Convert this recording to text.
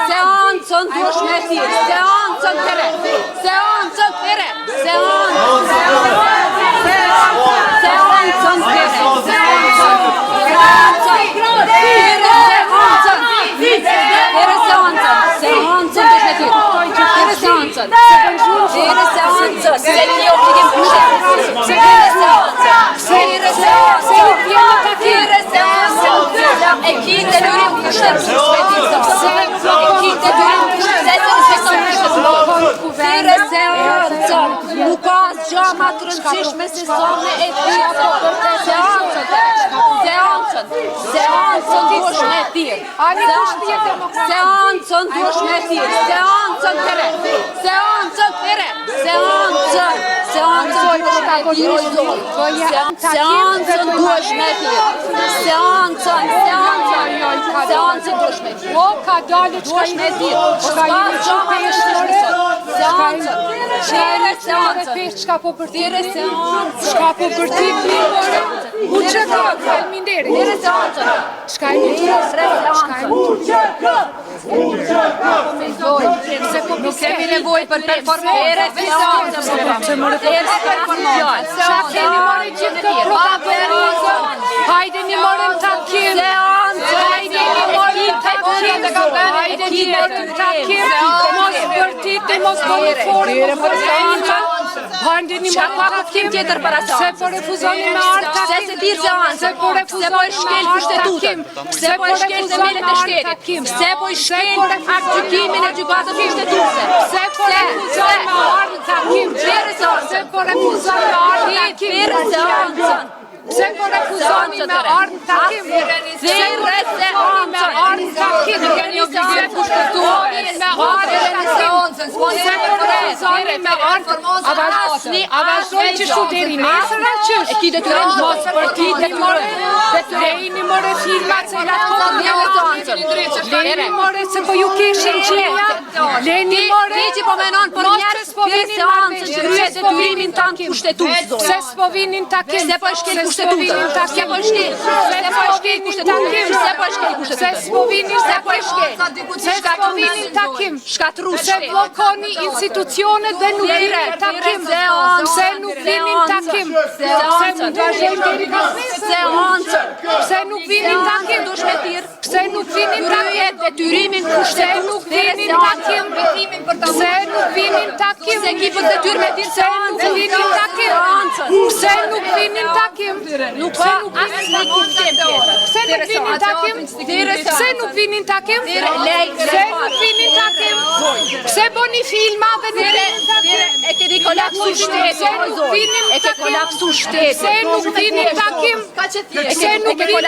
Seancën dush me thirë, seancën të re, seancën të re, nuk ka asgjë më të rëndësishme se sa me e thirë seancën dush me thirë, seancën dush me thirë, seancën të re, seancën dush me thirë, seancën dush me thirë. O, ka dalë që ka i me thirë, s'ka i me që për e seancën, Shka po për tire seancën, shka po për tire u që ka, falminderi, shka e një nuk kemi nevoj për performere seancën, hajde një morën takim, mos bërtit e mos bonifore, hajde një morën takim tjetër para se po refuzoni me artë takim, se po refuzoni shkel kushtetutin, se po shkel themelet e shtetit, se po shkel aktgjykimin e gjykatës kushtetuse, se po refuzoni me artë takim, se po refuzoni me artë takim, se po refuzoni me ardhë takim, se refuzoni me ardhë takim, se refuzoni me ardhë takim, a vazhdoj që shu deri nesër a qysh? E ki detyrim mos për ti detyrim more filmat se leni more se po ju kishin qeja, leni more ti që po menon për njerës seancën që kryet detyrimin tanë kushtetus, se s'po vinin takim, se po shkel kushtetutën, se po shkel takim, se blokoni institucionet dhe nuk vinin takim, se nuk vinin takim, se nuk vinin takim, se nuk vinin takim, detyrimin kushtetus, se nuk vinin takim, se nuk vinin takim, se ekipët detyr me tirë se nuk vinin takim, se nuk vinin takim, nuk se nuk vinin takim, se nuk vinin takim, se boni filma dhe nuk vinin takim, e kedi kolapsu shtetit, se nuk vinin takim, se nuk vinin takim, se nuk vinin